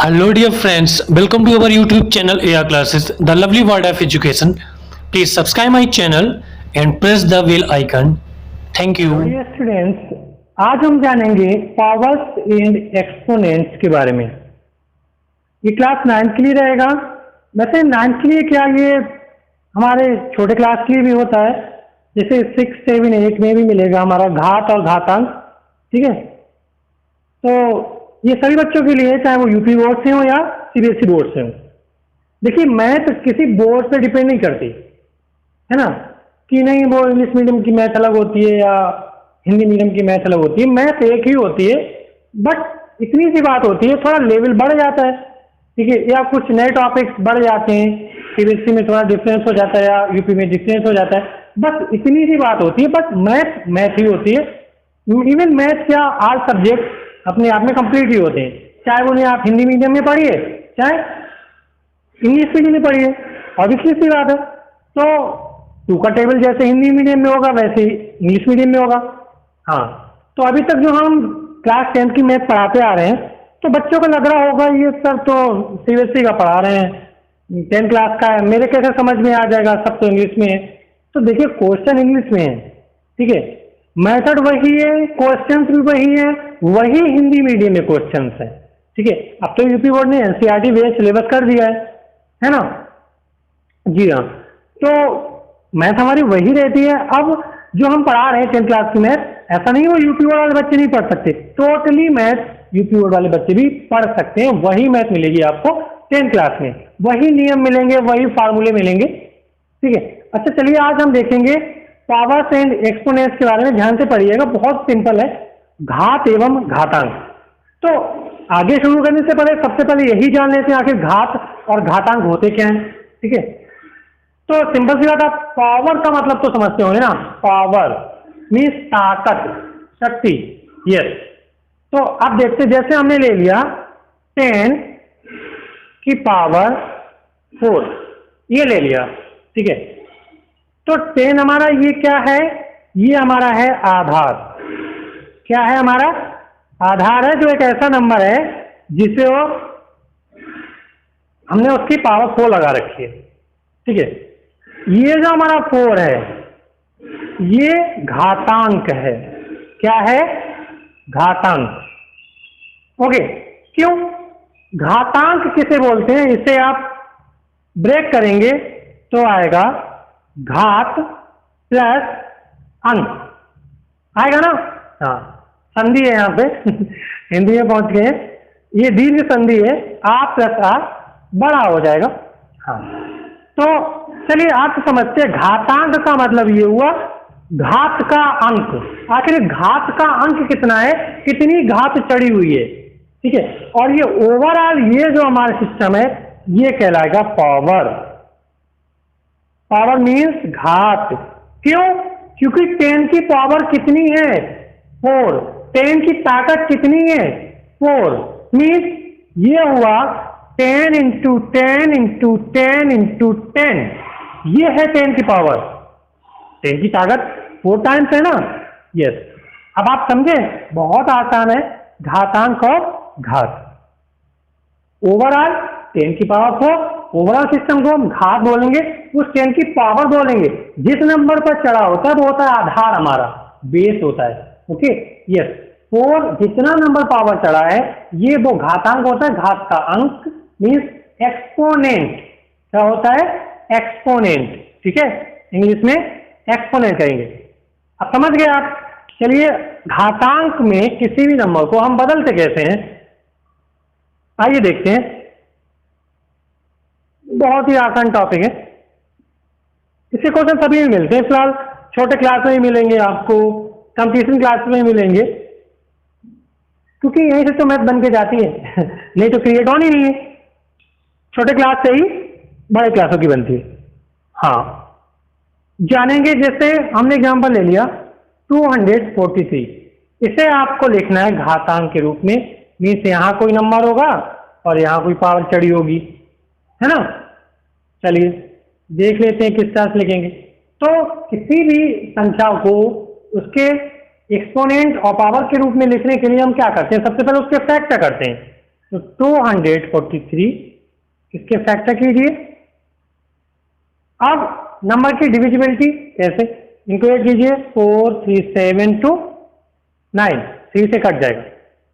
Hello, dear friends. Welcome to our YouTube channel AR Classes, the lovely world of education. Please subscribe my channel and press the bell icon. Thank you. Dear students, आज हम जानेंगे powers and exponents के बारे में। ये class 9 के लिए रहेगा। वैसे 9 के लिए क्या, ये हमारे छोटे क्लास के लिए भी होता है, जैसे 6, 7, 8 में भी मिलेगा हमारा घात और घातांक। ठीक है, तो ये सभी बच्चों के लिए, चाहे वो यूपी बोर्ड से हो या सीबीएसई बोर्ड से हो। देखिए, मैथ किसी बोर्ड पे डिपेंड नहीं करती है ना, कि नहीं वो इंग्लिश मीडियम की मैथ अलग होती है या हिंदी मीडियम की मैथ अलग होती है। मैथ एक ही होती है, बट इतनी सी बात होती है, थोड़ा लेवल बढ़ जाता है। ठीक है, या कुछ नए टॉपिक्स बढ़ जाते हैं, सीबीएसई में थोड़ा डिफरेंस हो जाता है या यूपी में डिफरेंस हो जाता है, बस इतनी सी बात होती है। बट मैथ मैथ ही होती है। इवन मैथ क्या, आल सब्जेक्ट अपने आप में कंप्लीट ही होते हैं, चाहे उन्हें आप हिंदी मीडियम में पढ़िए चाहे इंग्लिश मीडियम में पढ़िए। ऑब्वियसली सी बात है। तो 2 का टेबल जैसे हिंदी मीडियम में होगा वैसे ही इंग्लिश मीडियम में होगा। हाँ, तो अभी तक जो हम क्लास 10 की मैथ पढ़ाते आ रहे हैं, तो बच्चों को लग रहा होगा ये सर तो सीबीएसई का पढ़ा रहे हैं, 10 क्लास का है, मेरे कैसे समझ में आ जाएगा, सब तो इंग्लिश में है। तो देखिए, क्वेश्चन इंग्लिश में है, ठीक है, मेथड वही है, क्वेश्चंस भी वही है, वही हिंदी मीडियम में क्वेश्चंस है। ठीक है, अब तो यूपी बोर्ड ने एनसीईआरटी बेस्ड सिलेबस कर दिया है ना। जी हाँ, तो मैथ हमारी वही रहती है। अब जो हम पढ़ा रहे हैं 10 क्लास की मैथ, ऐसा नहीं वो यूपी बोर्ड वाले बच्चे नहीं पढ़ सकते, टोटली मैथ यूपी बोर्ड वाले बच्चे भी पढ़ सकते हैं। वही मैथ मिलेगी आपको 10 क्लास में, वही नियम मिलेंगे, वही फार्मूले मिलेंगे। ठीक है, अच्छा चलिए आज हम देखेंगे पावर्स एंड एक्सपोनेंट्स के बारे में। ध्यान से पढ़िएगा, बहुत सिंपल है, घात एवं घातांक। तो आगे शुरू करने से पहले सबसे पहले यही जान लेते हैं आखिर घात और घातांक होते क्या हैं। ठीक है, तो सिंपल सी बात, आप पावर का मतलब तो समझते होंगे ना। पावर मीन्स ताकत, शक्ति। यस, तो आप देखते, जैसे हमने ले लिया 10 की पावर 4, ये ले लिया। ठीक है, तो 10 हमारा ये क्या है, ये हमारा है आधार। क्या है हमारा? आधार है, जो एक ऐसा नंबर है जिसे वो हमने उसकी पावर 4 लगा रखी है। ठीक है, ये जो हमारा 4 है ये घातांक है। क्या है? घातांक। ओके, क्यों घातांक किसे बोलते हैं? इसे आप ब्रेक करेंगे तो आएगा घात प्लस अंक, आएगा ना। हाँ, संधि है यहाँ पे हिंदी में पहुंच गए हैं, ये दीर्घ संधि है, आ प्लस आ बड़ा हो जाएगा। हाँ, तो चलिए आप समझते हैं घातांक का मतलब ये हुआ घात का अंक। आखिर घात का अंक कितना है, कितनी घात चढ़ी हुई है। ठीक है, और ये ओवरऑल ये जो हमारा सिस्टम है ये कहलाएगा पावर। पावर मीन्स घात। क्यों? क्योंकि 10 की पावर कितनी है? 4। 10 की ताकत कितनी है? 4। मीन्स ये हुआ 10 इंटू 10 इंटू 10 इंटू 10, ये है 10 की पावर। 10 की ताकत 4 टाइम्स है ना। यस, अब आप समझे, बहुत आसान है घातांक और घात। ओवरऑल 10 की पावर 4, ओवरऑल सिस्टम को हम घात बोलेंगे, उस 10 की पावर बोलेंगे। जिस नंबर पर चढ़ा होता है वो होता है आधार, हमारा बेस होता है। ओके, यस, 4 जितना नंबर पावर चढ़ा है ये वो घातांक होता है, घात का अंक मीन्स एक्सपोनेंट। क्या होता है? एक्सपोनेंट। ठीक है, इंग्लिश में एक्सपोनेंट कहेंगे। अब समझ गए आप। चलिए, घातांक में किसी भी नंबर को हम बदलते कैसे हैं, आइए देखते हैं। बहुत ही आसान टॉपिक है, इसके क्वेश्चन सभी में मिलते हैं। फिलहाल छोटे क्लास में ही मिलेंगे आपको, कंपटीशन क्लास में ही मिलेंगे, क्योंकि यहीं से तो मैथ बन के जाती है नहीं तो क्रिएट होनी नहीं है। छोटे क्लास से ही बड़े क्लासों की बनती है। हाँ, जानेंगे, जैसे हमने एग्जांपल ले लिया 243, इसे आपको लिखना है घातांक के रूप में। मीन्स यहां कोई नंबर होगा और यहां कोई पावर चढ़ी होगी, है ना। चलिए देख लेते हैं किस तरह से लिखेंगे। तो किसी भी संख्या को उसके एक्सपोनेंट और पावर के रूप में लिखने के लिए हम क्या करते हैं? सबसे पहले उसके फैक्टर करते हैं। तो 243 इसके फैक्टर कीजिए। अब नंबर की डिविजिबिलिटी कैसे, इनको ऐड कीजिए, 4 3 7 2 9, 3 से कट जाएगा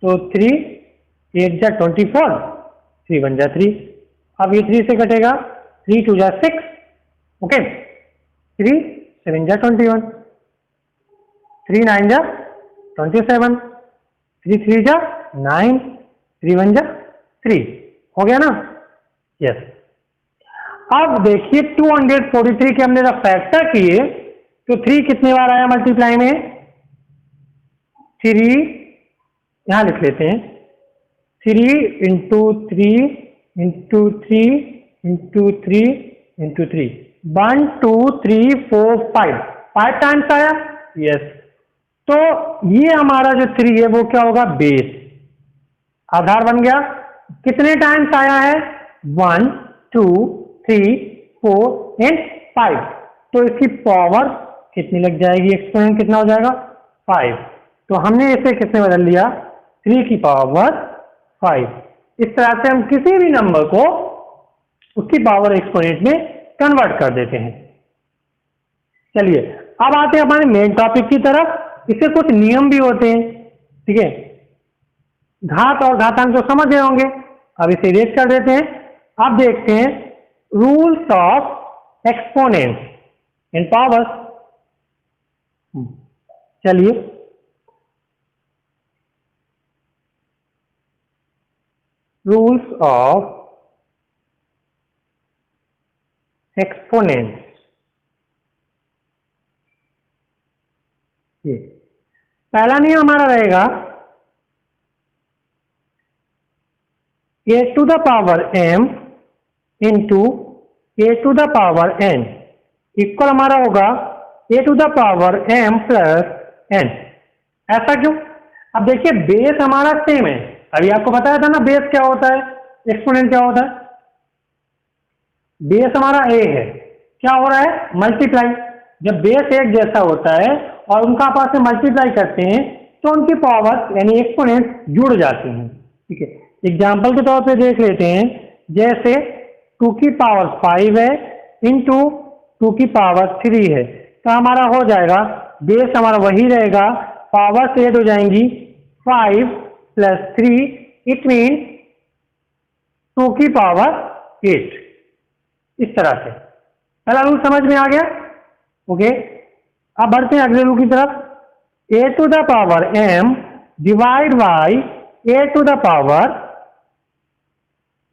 तो 3 8 जा 24, 3 1 जा 3। अब ये 3 से कटेगा, 3 2 जा 6, ओके, 3 7 जा 21, 3 9 जा 27, 3 3 जा 9, 3 1 जा 3, हो गया ना? यस। अब देखिए 243 के हमने जब फैक्टर किए तो 3 कितने बार आया मल्टीप्लाई में? 3, यहां लिख लेते हैं, 3 into 3 into 3 into 3 into 3, 1 2 3 4 5 times आया। यस, तो ये हमारा जो 3 है वो क्या होगा? बेस, आधार बन गया। कितने टाइम्स आया है? 1 2 3 4 एंड 5, तो इसकी पावर कितनी लग जाएगी? एक्सपोनेंट कितना हो जाएगा? 5। तो हमने इसे किसने बदल लिया? 3 की पावर 5। इस तरह से हम किसी भी नंबर को उसकी पावर एक्सपोनेंट में कन्वर्ट कर देते हैं। चलिए अब आते हैं हमारे मेन टॉपिक की तरफ। इससे कुछ नियम भी होते हैं, ठीक है? घात और घातांक तो समझ गए होंगे, अब इसे रेट कर देते हैं। अब देखते हैं rules of exponents and powers. चलिए रूल्स ऑफ एक्सपोनेंट्स, ये पहला नियम हमारा रहेगा a to the power m into a to the power n equal हमारा होगा a to the power m plus n। ऐसा क्यों? अब देखिए बेस हमारा सेम है, अभी आपको बताया था ना बेस क्या होता है, एक्सपोनेंट क्या होता है। बेस हमारा a है, क्या हो रहा है? मल्टीप्लाई। जब बेस एक जैसा होता है और उनका आपस में मल्टीप्लाई करते हैं तो उनकी पावर यानी एक्सपोनेंट जुड़ जाती हैं, ठीक है? एग्जाम्पल के तौर पे देख लेते हैं, जैसे 2 की पावर 5 है इंटू 2 की पावर 3 है, तो हमारा हो जाएगा बेस हमारा वही रहेगा, पावर से ऐड हो जाएंगी 5 प्लस 3, इट मीन 2 की पावर 8। इस तरह से पहला रूल समझ में आ गया, ओके? अब बढ़ते हैं अगले रूल की तरफ। a to the power m divide by a to the power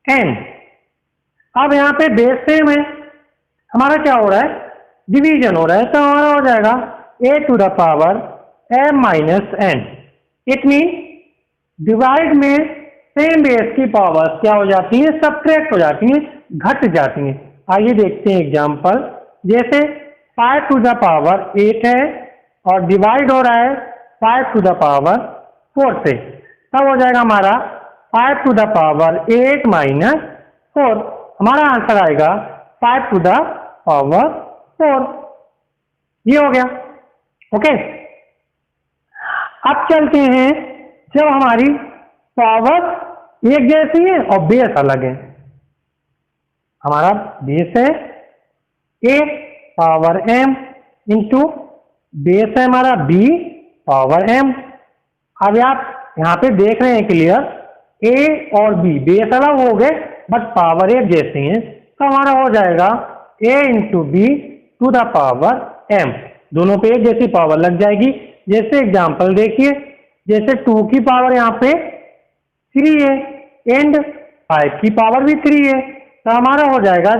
n। अब यहां पे बेस सेम है, हमारा क्या हो रहा है? डिवीजन हो रहा है, तो हमारा हो जाएगा a to the power m minus n। It mean divide में सेम बेस की पावर क्या हो जाती है? सब्ट्रैक्ट हो जाती है, घट जाती है। आइए देखते हैं एग्जांपल, जैसे 5 to the power 8 है और डिवाइड हो रहा है 5 to the power 4 से, तब हो जाएगा हमारा 5 to the power 8 माइनस 4। हमारा आंसर आएगा 5 to the power 4। ये हो गया, ओके? अब चलते हैं, जब हमारी पावर एक जैसी है और बेस अलग है। हमारा बेस है a power m into base है हमारा b पावर m। अब आप यहां पे देख रहे हैं क्लियर, a और b बेस अलग हो गए बट पावर एक जैसे हैं, तो हमारा हो जाएगा a into B to the power m। दोनों पे एक जैसी पावर लग जाएगी। जैसे एग्जांपल देखिए, जैसे 2 की पावर यहाँ पे 3 है एंड 5 की पावर भी 3 है, तो हमारा हो जाएगा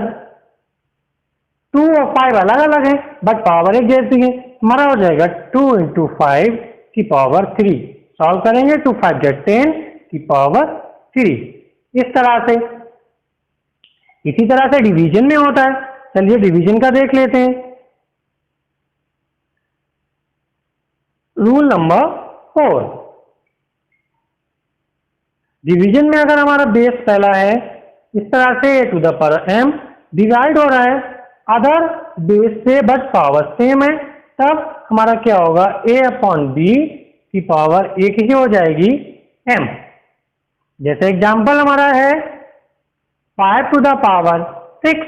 2 और 5 अलग अलग है बट पावर एक जैसी है, हमारा हो जाएगा 2 इंटू 5 की पावर 3। सॉल्व करेंगे 2 5 गेट 10 की पावर 3। इस तरह से, इसी तरह से डिवीजन में होता है। चलिए डिवीजन का देख लेते हैं। रूल नंबर 4, डिवीजन में अगर हमारा बेस पहला है इस तरह से a to the power m divide हो रहा है अदर बेस से बट पावर सेम है, तब हमारा क्या होगा? a अपॉन b की पावर एक ही हो जाएगी m। जैसे एग्जाम्पल हमारा है 5 to the power 6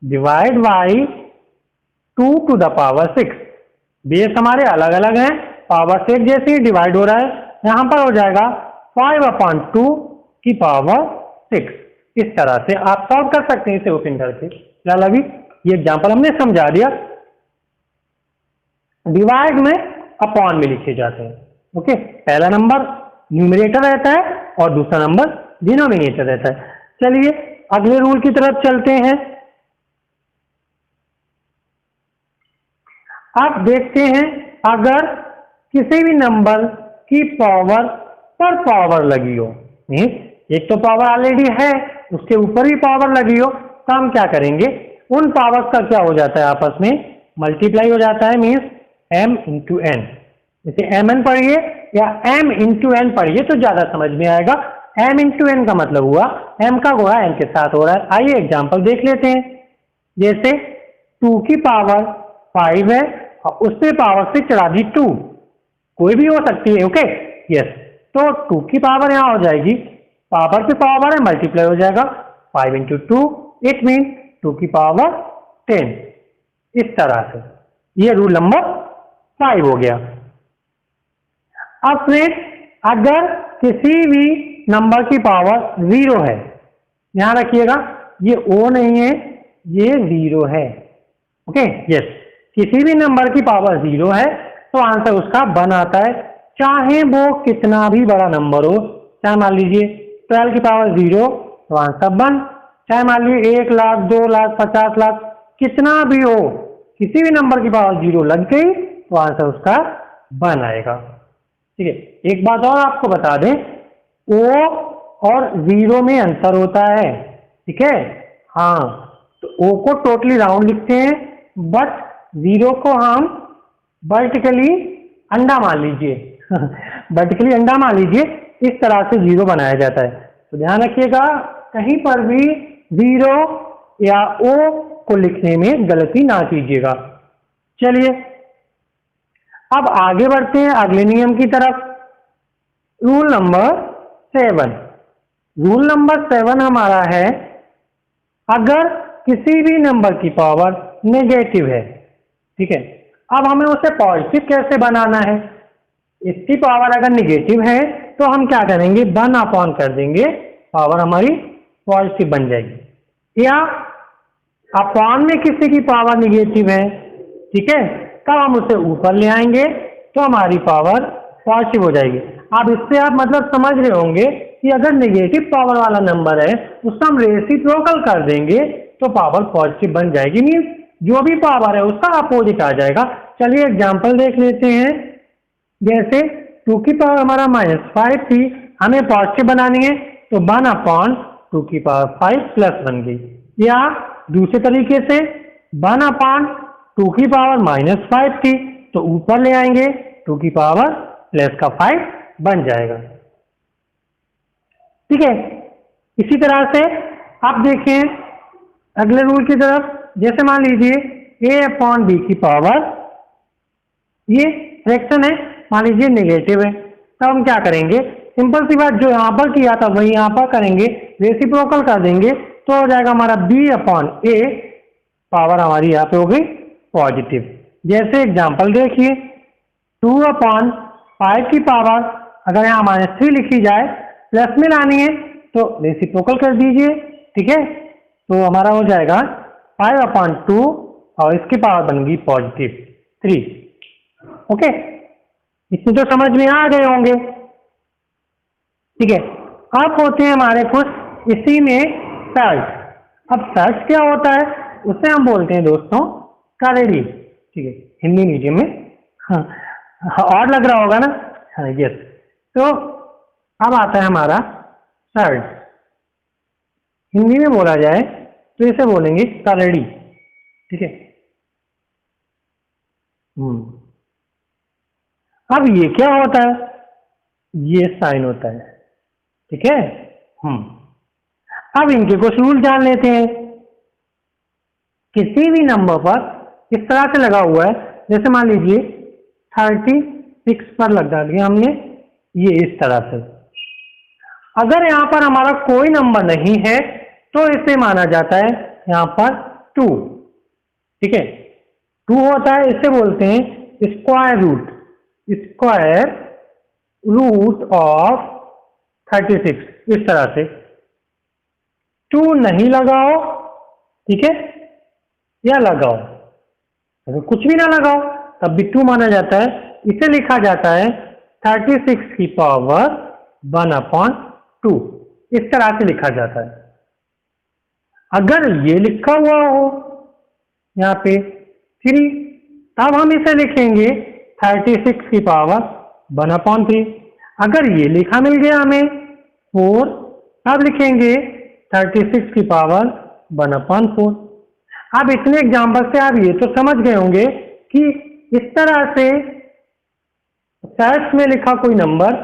divide by 2 to the power 6। Base हमारे अलग अलग हैं, पावर 6 जैसे ही डिवाइड हो रहा है, यहाँ पर हो जाएगा 5/2 की पावर 6। इस तरह से आप सॉल्व कर सकते हैं इसे ओपन करके। फिलहाल अभी ये एग्जाम्पल हमने समझा दिया। डिवाइड में अपॉन में लिखे जाते हैं। ओके, पहला नंबर न्यूमरेटर रहता है और दूसरा नंबर डिनोमिनेटर रहता है। चलिए अगले रूल की तरफ चलते हैं। आप देखते हैं अगर किसी भी नंबर की पावर पर पावर लगी हो, एक तो पावर ऑलरेडी है उसके ऊपर भी पावर लगी हो, तो हम क्या करेंगे, उन पावर्स का क्या हो जाता है, आपस में मल्टीप्लाई हो जाता है। मीन्स m इंटू एन, जैसे mn पढ़िए या m इंटू एन पढ़िए तो ज्यादा समझ में आएगा। m इंटू एन का मतलब हुआ m का गुणा n के साथ हो रहा है। आइए एग्जांपल देख लेते हैं। जैसे 2 की पावर 5 है और उस पे पावर से चढ़ा दी 2, कोई भी हो सकती है। ओके, यस, तो 2 की पावर यहाँ हो जाएगी, पावर पे पावर है, मल्टीप्लाई हो जाएगा 5 इंटू 2, इट मीन 2 की पावर 10। इस तरह से ये रूल नंबर 5 हो गया। अब फ्रेंड्स अगर किसी भी नंबर की पावर 0 है, ध्यान रखिएगा ये O नहीं है, ये 0 है। ओके, यस, किसी भी नंबर की पावर 0 है तो आंसर उसका 1 आता है, चाहे वो कितना भी बड़ा नंबर हो। चाहे मान लीजिए 12 की पावर 0 तो आंसर 1, चाहे मान लीजिए 1 लाख 2 लाख 50 लाख कितना भी हो, किसी भी नंबर की पावर 0 लग गई तो आंसर उसका 1 आएगा। ठीक है, एक बात और आपको बता दें, O और 0 में अंतर होता है। ठीक है, हाँ, तो O को टोटली राउंड लिखते हैं, बट 0 को हम वर्टिकली अंडा मान लीजिए वर्टिकली अंडा मान लीजिए, इस तरह से 0 बनाया जाता है। तो ध्यान रखिएगा कहीं पर भी 0 या O को लिखने में गलती ना कीजिएगा। चलिए अब आगे बढ़ते हैं अगले नियम की तरफ। Rule number 7। रूल नंबर 7 हमारा है, अगर किसी भी नंबर की पावर नेगेटिव है, ठीक है, अब हमें उसे पॉजिटिव कैसे बनाना है। इसकी पावर अगर नेगेटिव है तो हम क्या करेंगे, 1 अपॉन कर देंगे, पावर हमारी पॉजिटिव बन जाएगी। या अपॉन में किसी की पावर नेगेटिव है, ठीक है, तब हम उसे ऊपर ले आएंगे तो हमारी पावर पॉजिटिव हो जाएगी। अब इससे आप मतलब समझ रहे होंगे कि अगर नेगेटिव पावर वाला नंबर है उसका हम रेसिप्रोकल कर देंगे तो पावर पॉजिटिव बन जाएगी। मीन्स जो भी पावर है उसका अपोजिट आ जाएगा। चलिए एग्जांपल देख लेते हैं। जैसे 2 की पावर हमारा -5 थी, हमें पॉजिटिव बनानी है तो 1 अपॉन 2 की पावर 5 प्लस बन गई। या दूसरे तरीके से 1 अपॉन 2 की पावर -5 थी तो ऊपर ले आएंगे 2 की पावर प्लस का 5 बन जाएगा। ठीक है, इसी तरह से आप देखें अगले रूल की तरफ। जैसे मान लीजिए a अपॉन b की पावर, ये फ्रैक्शन है, मान लीजिए नेगेटिव है, तब हम क्या करेंगे, सिंपल सी बात, जो यहाँ पर किया था वही यहाँ पर करेंगे, रेसिप्रोकल कर देंगे तो हो जाएगा हमारा b अपॉन a, पावर हमारी यहाँ पे हो गई पॉजिटिव। जैसे एग्जांपल देखिए, 2 अपॉन 5 की पावर अगर यहाँ -3 लिखी जाए, प्लस में लानी है तो रेसिप्रोकल कर दीजिए। ठीक है, तो हमारा हो जाएगा 5 अपॉन 2 और इसकी पावर बन गई पॉजिटिव 3। ओके, इतनी तो समझ में आ गए होंगे। ठीक है, अब होते हैं हमारे कुछ इसी में सर्च। अब सर्च क्या होता है, उसे हम बोलते हैं दोस्तों करेडी। ठीक है, हिंदी मीडियम में, हाँ, और लग रहा होगा ना, हाँ यस। तो अब आता है हमारा सर्च, हिंदी में बोला जाए तो इसे बोलेंगे करेडी। ठीक है, अब ये क्या होता है, ये साइन होता है। ठीक है, अब इनके कुछ रूल जान लेते हैं। किसी भी नंबर पर इस तरह से लगा हुआ है, जैसे मान लीजिए 36 पर लगा दिया हमने, ये इस तरह से। अगर यहाँ पर हमारा कोई नंबर नहीं है तो इसे माना जाता है यहाँ पर 2। ठीक है, 2 होता है, इसे बोलते हैं square root, square root of 36। इस तरह से 2 नहीं लगाओ, ठीक है, या लगाओ, अगर कुछ भी ना लगाओ तब भी 2 माना जाता है। इसे लिखा जाता है 36 की पावर 1/2। इस तरह से लिखा जाता है। अगर ये लिखा हुआ हो यहाँ पे 3, तब हम इसे लिखेंगे 36 की पावर 1/3। अगर ये लिखा मिल गया हमें 4, तब लिखेंगे 36 की पावर 1/4। अब इतने एग्जाम्पल से आप ये तो समझ गए होंगे कि इस तरह से सेट्स में लिखा कोई नंबर,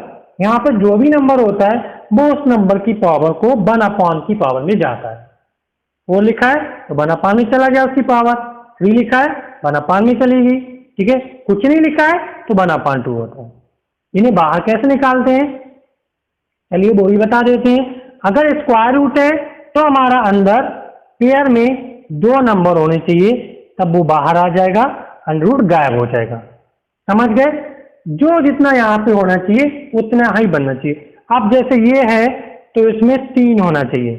यहाँ पर जो भी नंबर होता है वो उस नंबर की पावर को 1/4 की पावर में जाता है। 4 लिखा है तो 1/5 में चला गया उसकी पावर, 3 लिखा है 1/5 में चली गई। ठीक है, कुछ नहीं लिखा है तो 1/2 होता है। इन्हें बाहर कैसे निकालते हैं, चलिए वो भी बता देते हैं। अगर स्क्वायर रूट है तो हमारा अंदर पेयर में 2 नंबर होने चाहिए, तब वो बाहर आ जाएगा, अंडर रूट गायब हो जाएगा। समझ गए, जो जितना यहाँ पे होना चाहिए उतना ही बनना चाहिए। अब जैसे ये है तो इसमें 3 होना चाहिए,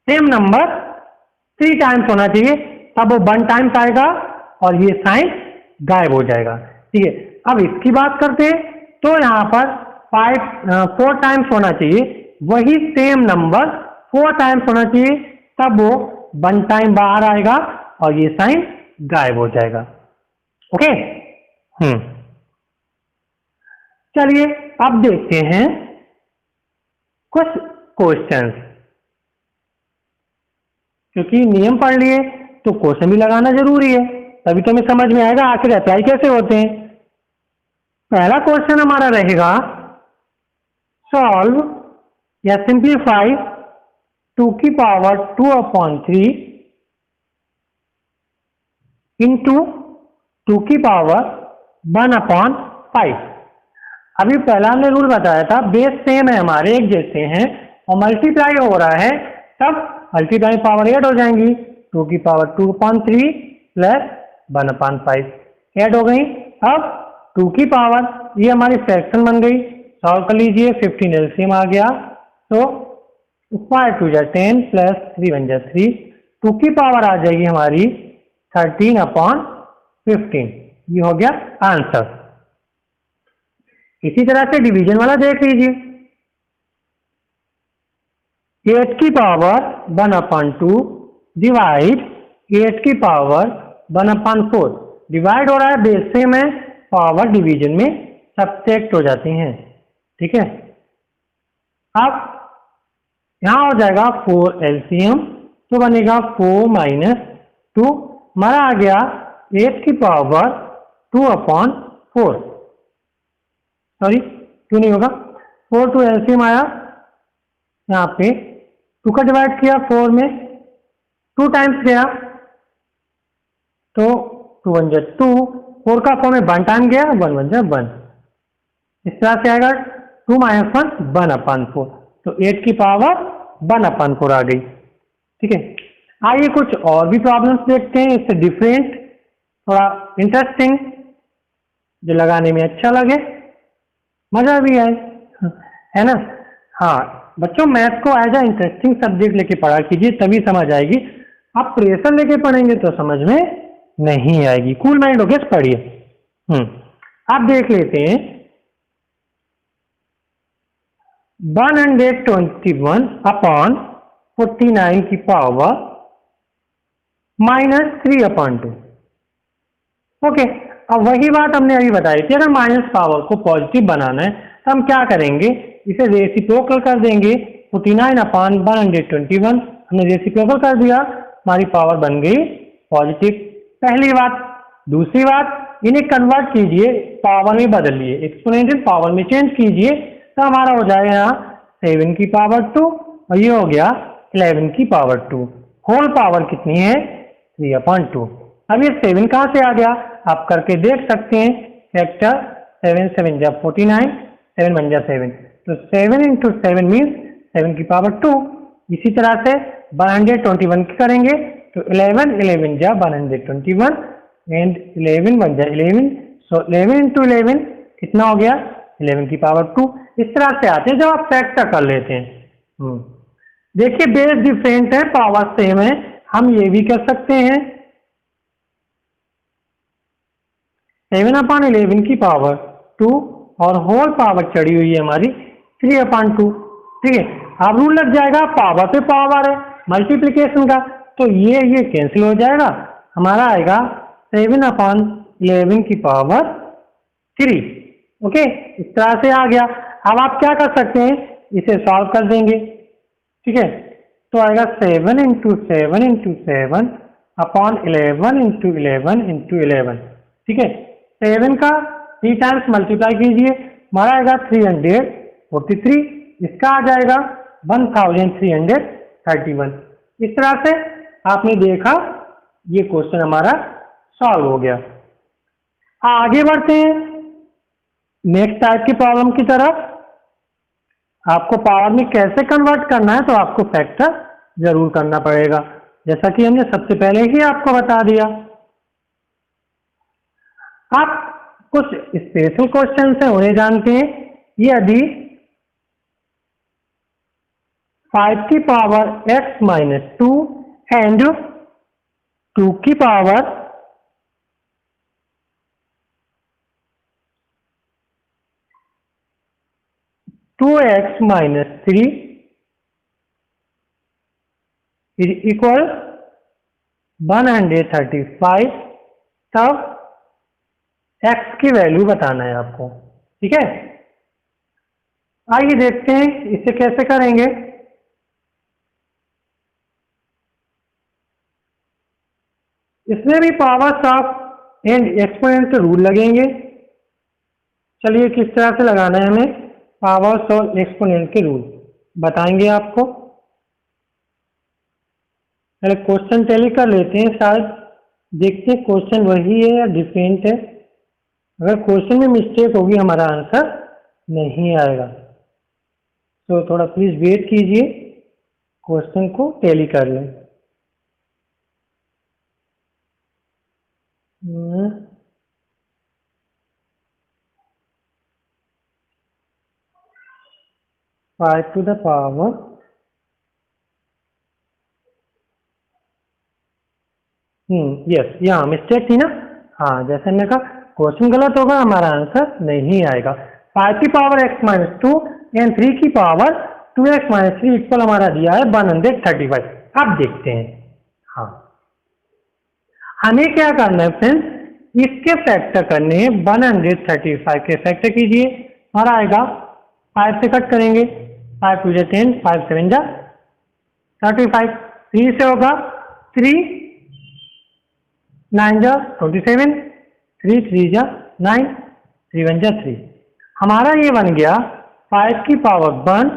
सेम नंबर 3 टाइम्स होना चाहिए, तब वो 1 टाइम्स आएगा और ये साइन गायब हो जाएगा। ठीक है, अब इसकी बात करते हैं तो यहाँ पर 4 टाइम्स होना चाहिए, वही सेम नंबर 4 टाइम्स होना चाहिए, तब वो 1 टाइम बाहर आएगा और ये साइन गायब हो जाएगा। ओके, चलिए अब देखते हैं कुछ क्वेश्चंस। क्योंकि नियम पढ़ लिए तो क्वेश्चन भी लगाना जरूरी है, तभी तो हमें समझ में आएगा आखिर अप्लाई कैसे होते हैं। पहला क्वेश्चन हमारा रहेगा सॉल्व या सिंप्लीफाई 2 की पावर 2/3 इंटू 2 की पावर 1/5। अभी पहला हमने रूल बताया था, बेस सेम है हमारे, एक जैसे हैं और मल्टीप्लाई हो रहा है, तब मल्टीप्लाई पावर ऐड हो जाएंगी। 2 की पावर 2/3 प्लस 1/5 ऐड हो गई। अब 2 की पावर, ये हमारी फ्रैक्शन बन गई, सॉल्व कर लीजिए। 15 एलसीएम आ गया तो 5 2 10 प्लस 3 1 3। 2 की पावर आ जाएगी हमारी 13/15। ये हो गया आंसर। इसी तरह से डिवीजन वाला देख लीजिए, 8 की पावर 1/2 डिवाइड 8 की पावर 1/4। डिवाइड हो रहा है, बेस सेम है, पावर डिवीजन में सब्ट्रैक्ट हो जाती हैं। ठीक है, अब यहां हो जाएगा 4 एलसीएम, तो बनेगा 4 - 2, हमारा आ गया 8 की पावर 2/4। सॉरी 2 नहीं होगा, 4 2 एलसीएम आया, यहाँ पे 2 का डिवाइड किया 4 में, 2 टाइम्स गया तो 2 1 2, 4 का 4 में 1 टाइम गया, 1 1 1। इस तरह से आएगा 2 - 1 1/4, तो 8 की पावर 1/4 आ गई। ठीक है, आइए कुछ और भी प्रॉब्लम्स देखते हैं, इससे डिफरेंट, थोड़ा इंटरेस्टिंग, जो लगाने में अच्छा लगे, मजा भी आए, है ना। हाँ बच्चों, मैथ को एज अ इंटरेस्टिंग सब्जेक्ट लेके पढ़ा कीजिए, तभी समझ आएगी। आप प्रेशर लेके पढ़ेंगे तो समझ में नहीं आएगी। कूल माइंड होके पढ़िए। आप देख लेते हैं 121/49 की पावर -3/2। ओके, अब वही बात हमने अभी बताई थी, अगर माइनस पावर को पॉजिटिव बनाना है तो हम क्या करेंगे, इसे रेसिप्रोकल कर देंगे। 49/121 हमने रेसिप्रोकल कर दिया, हमारी पावर बन गई पॉजिटिव। पहली बात। दूसरी बात, इन्हें कन्वर्ट कीजिए, पावर में बदलिए, एक्सपोनेंशियल पावर में चेंज कीजिए, तो हमारा हो जाएगा यहाँ 7 की पावर 2 और ये हो गया 11 की पावर 2। होल पावर कितनी है, 3/2। अब ये 7 कहाँ से आ गया, आप करके देख सकते हैं। फैक्टर 7 7 जा 49, 7 1 जा 7, तो 7 × 7 मीन्स 7 की पावर 2। इसी तरह से 121 की करेंगे तो 11 11 जा 121 एंड 11 1 जा 11, सो 11 इंटू 11 कितना हो गया 11 की पावर 2। इस तरह से आते हैं जब आप फैक्टर कर लेते हैं। देखिए बेस डिफरेंट है, पावर सेम है, हम ये भी कर सकते हैं 7/11 की पावर 2 और होल पावर चढ़ी हुई है हमारी 3/2। ठीक है, अब रूल लग जाएगा पावर पे पावर है मल्टीप्लिकेशन का, तो ये कैंसिल हो जाएगा, हमारा आएगा 7/11 की पावर 3। ओके, इस तरह से आ गया। अब आप क्या कर सकते हैं, इसे सॉल्व कर देंगे। ठीक है, तो आएगा 7 into 7 into 7 upon 11 into 11 into 11। ठीक है, 7 का 3 टाइम्स मल्टीप्लाई कीजिए, हमारा आएगा 343, इसका आ जाएगा 1331। इस तरह से आपने देखा ये क्वेश्चन हमारा सॉल्व हो गया। आगे बढ़ते हैं नेक्स्ट टाइप की प्रॉब्लम की तरफ। आपको पावर में कैसे कन्वर्ट करना है, तो आपको फैक्टर जरूर करना पड़ेगा, जैसा कि हमने सबसे पहले ही आपको बता दिया। आप कुछ स्पेशल क्वेश्चन से उन्हें जानते हैं। यदि 5 की पावर x माइनस 2 एंड 2 की power 2x minus 3 is equal 135, तब x की वैल्यू बताना है आपको। ठीक है, आइए देखते हैं इसे कैसे करेंगे। इसमें भी पावर्स ऑफ एंड एक्सपोनेंट के रूल लगेंगे। चलिए किस तरह से लगाना है हमें पावर्स और एक्सपोनेंट के रूल बताएंगे आपको। पहले क्वेश्चन टैली कर लेते हैं, शायद देखते हैं क्वेश्चन वही है या डिफरेंट है। अगर क्वेश्चन में मिस्टेक होगी हमारा आंसर नहीं आएगा, तो थोड़ा प्लीज वेट कीजिए, क्वेश्चन को टैली कर लें। Five to the power yes, यहाँ मिस्टेक थी ना। हाँ, जैसे मैंने कहा क्वेश्चन गलत होगा हमारा आंसर नहीं आएगा। 5 की पावर x माइनस 2 एंड 3 की पावर 2x माइनस 3 इक्वल हमारा दिया है 135। अब देखते हैं। हाँ, हमें क्या करना है फ्रेंड्स, इसके फैक्टर करने हैं। 135 के फैक्टर कीजिए, हमारा आएगा 5 से कट करेंगे, 5 2 10, 5 7 जा 35, 3 से होगा 3 9 जा 27, 3 3 जा 9, 3 1 जा 3। हमारा ये बन गया 5 की पावर 1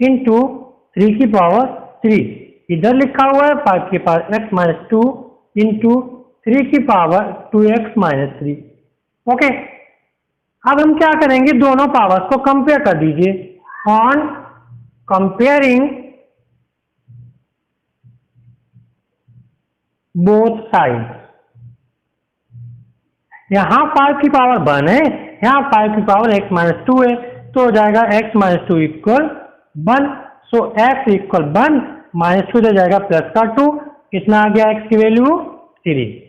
इंटू 3 की पावर 3। इधर लिखा हुआ है 5 की पावर x माइनस 2 इंटू 3 की पावर 2x माइनस 3। ओके, अब हम क्या करेंगे, दोनों पावर्स को कंपेयर कर दीजिए। ऑन कंपेयरिंग बोथ साइड, यहाँ 5 की पावर 1 है, यहाँ 5 की पावर x माइनस 2 है, तो हो जाएगा x माइनस 2 इक्वल 1। सो x इक्वल 1 माइनस 2 हो जाएगा प्लस का 2, कितना आ गया x की वैल्यू 3।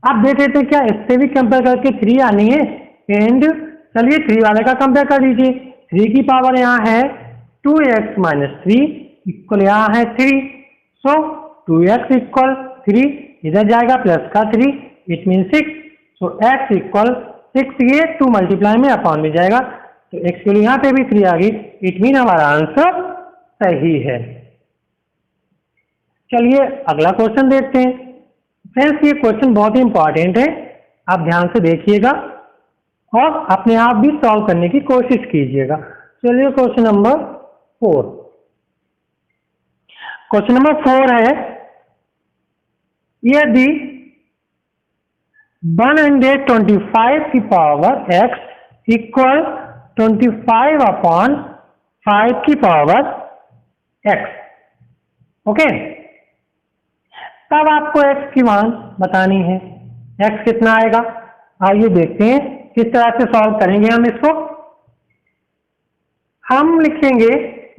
अब देख लेते हैं क्या इससे भी कंपेयर करके 3 आनी है। एंड चलिए 3 वाले का कंपेयर कर दीजिए। 3 की पावर यहाँ है 2x माइनस 3 इक्वल यहाँ है 3, सो 2x इक्वल 3, इधर जाएगा प्लस का 3, it mean 6। So x equal 6, ये 2 मल्टीप्लाई में अपॉन में जाएगा, तो x के लिए यहाँ पे भी 3 आ गई, इट मीन हमारा आंसर सही है। चलिए अगला क्वेश्चन देखते हैं। फ्रेंड्स ये क्वेश्चन बहुत ही इंपॉर्टेंट है, आप ध्यान से देखिएगा और अपने आप भी सॉल्व करने की कोशिश कीजिएगा। चलिए क्वेश्चन नंबर 4। क्वेश्चन नंबर 4 है, यदि 125 की पावर x इक्वल 25 अपॉन 5 की पावर एक्स। ओके, तब आपको एक्स की मान बतानी है। एक्स कितना आएगा, आइए देखते हैं किस तरह से सॉल्व करेंगे हम इसको। हम लिखेंगे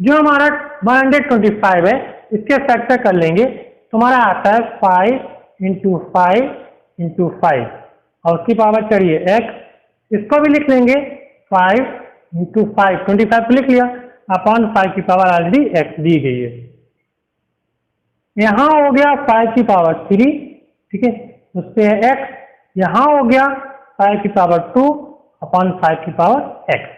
जो हमारा 125 है इसके फैक्टर कर लेंगे, तुम्हारा आता है 5 इंटू 5 इंटू 5 और उसकी पावर चढ़िए एक्स, इसको भी लिख लेंगे 5 इंटू 5, 25 को लिख लिया, अपॉन 5 की पावर ऑलरेडी एक्स दी गई है। यहां हो गया 5 की पावर 3, ठीक है, उस पे है एक्स, यहां हो गया 5 की पावर 2 अपॉन 5 की पावर एक्स।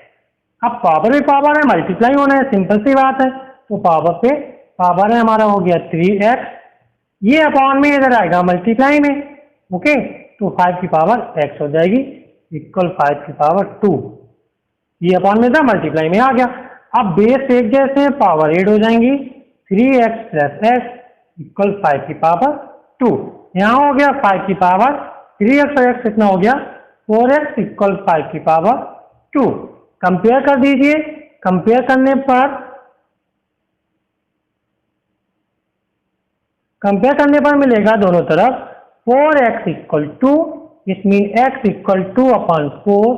अब पावर में पावर है, मल्टीप्लाई होना है, सिंपल सी बात है, तो पावर पे पावर है हमारा हो गया 3x, ये अपॉन में इधर आएगा मल्टीप्लाई में। ओके, तो 5 की पावर x हो जाएगी इक्वल 5 की पावर 2, ये अपॉन में था मल्टीप्लाई में आ गया। अब बेस एक जैसे पावर एड हो जाएंगी, 3x प्लस x इक्वल 5 की पावर 2, यहाँ हो गया 5 की पावर 3x और x कितना हो गया 4x इक्वल 5 की पावर 2। कंपेयर कर दीजिए, कंपेयर करने पर मिलेगा दोनों तरफ 4x इक्वल 2, इस mean x equal 2 upon 4,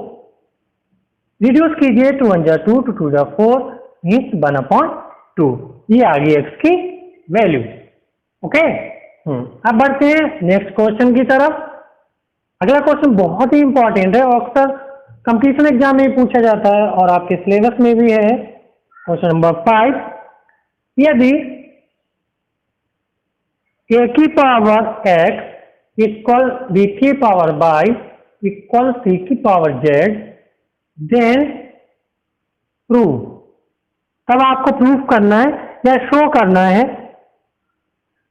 reduce कीजिए 2 1 जा 2, 2 2 जा 4 मीन्स 1 अपॉन 2, ये आ गई x की वैल्यू। ओके, अब बढ़ते हैं नेक्स्ट क्वेश्चन की तरफ। अगला क्वेश्चन बहुत ही इंपॉर्टेंट है और अक्सर कंपटीशन एग्जाम में पूछा जाता है और आपके सिलेबस में भी है। क्वेश्चन नंबर 5, यदि a की पावर x इक्वल b की पावर y इक्वल c की पावर z, देन प्रूव, तब आपको प्रूफ करना है या शो करना है।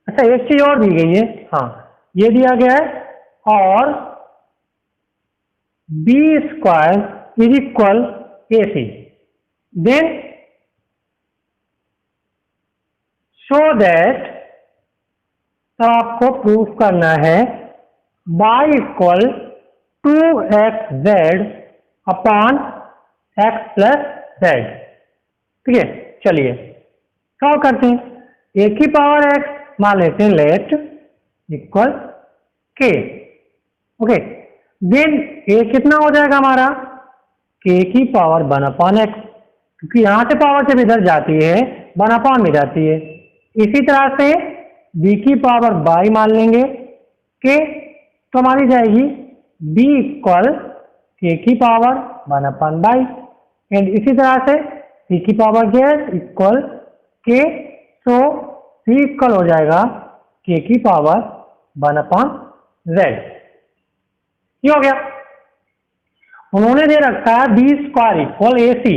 अच्छा, एक चीज और दी गई है, हाँ ये दिया गया है और b square is equal AC, then show that, तो आपको प्रूफ करना है y equal 2xz upon x plus z। ठीक है, चलिए सॉल्व करते हैं। a की पावर x मान लेते हैं let equal k। Okay, then a कितना हो जाएगा हमारा k की पावर 1 अपॉन x, क्योंकि यहां से पावर जब इधर जाती है 1 अपॉन में जाती है। इसी तरह से b की पावर y मान लेंगे k, तो हमारी जाएगी b इक्वल k की पावर 1 अपॉन y, एंड इसी तरह से c की पावर z इक्वल k, सो c इक्वल हो जाएगा k की पावर 1 अपॉन z। ये हो गया। उन्होंने दे रखा है B square equal AC,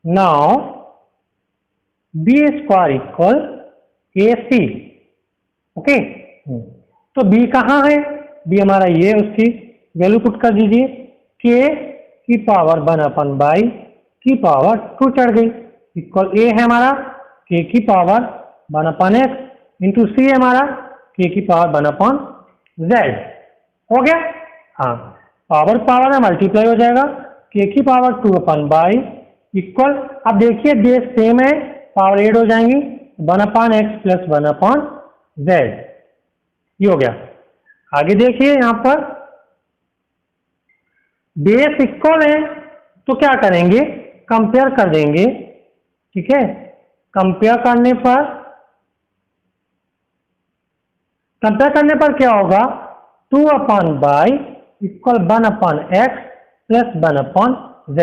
now B square equal AC। Okay, तो b कहाँ है, b हमारा ये, उसकी वैल्यू पुट कर दीजिए, k की पावर 1 अपन y की पावर 2 चढ़ गई इक्वल a है हमारा k की पावर 1 अपन x इंटू c है हमारा k की पावर 1 अपन z। हो गया, हाँ पावर पावर में मल्टीप्लाई हो जाएगा, k की पावर 2 अपन y इक्वल, अब देखिए बेस सेम है, पावर एड हो जाएंगी 1 अपन x प्लस 1 अपन z। ये हो गया। आगे देखिए यहाँ पर बेस इक्वल है तो क्या करेंगे, कंपेयर कर देंगे। ठीक है, कंपेयर करने पर क्या होगा, 2 अपन y इक्वल 1 अपन x प्लस 1 अपन z।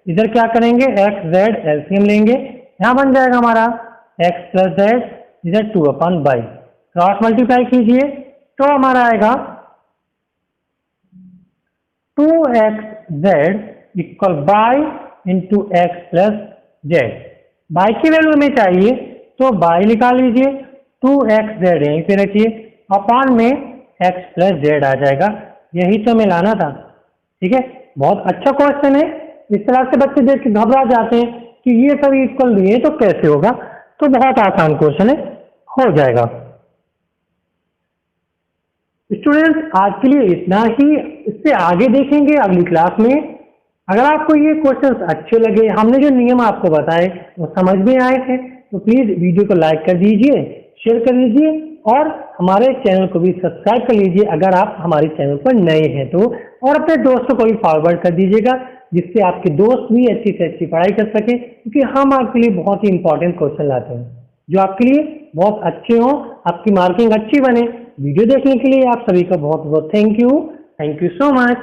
इधर क्या करेंगे, x z एलसीएम लेंगे, यहां बन जाएगा हमारा x प्लस z, इधर 2 अपन y, क्रॉस मल्टीप्लाई कीजिए तो हमारा आएगा 2xz equal y into x plus Z. y की वैल्यू हमें चाहिए तो y निकाल लीजिए, 2xz यहीं पे रखिए, अपॉन में x प्लस जेड आ जाएगा, यही तो हमें लाना था। ठीक है, बहुत अच्छा क्वेश्चन है। इस तरह से बच्चे देख के घबरा जाते हैं कि ये सब इक्वल दिए तो कैसे होगा, तो बहुत आसान क्वेश्चन है, हो जाएगा। स्टूडेंट्स आज के लिए इतना ही, इससे आगे देखेंगे अगली क्लास में अगर आपको ये क्वेश्चंस अच्छे लगे, हमने जो नियम आपको बताए वो समझ में आए थे, तो प्लीज वीडियो को लाइक कर दीजिए, शेयर कर दीजिए और हमारे चैनल को भी सब्सक्राइब कर लीजिए अगर आप हमारे चैनल पर नए हैं तो, और अपने दोस्तों को भी फॉरवर्ड कर दीजिएगा जिससे आपके दोस्त भी अच्छी से अच्छी पढ़ाई कर सके, क्योंकि हम आपके लिए बहुत ही इंपॉर्टेंट क्वेश्चन लाते हैं जो आपके लिए बहुत अच्छे हों, आपकी मार्किंग अच्छी बने। वीडियो देखने के लिए आप सभी का बहुत बहुत थैंक यू सो मच।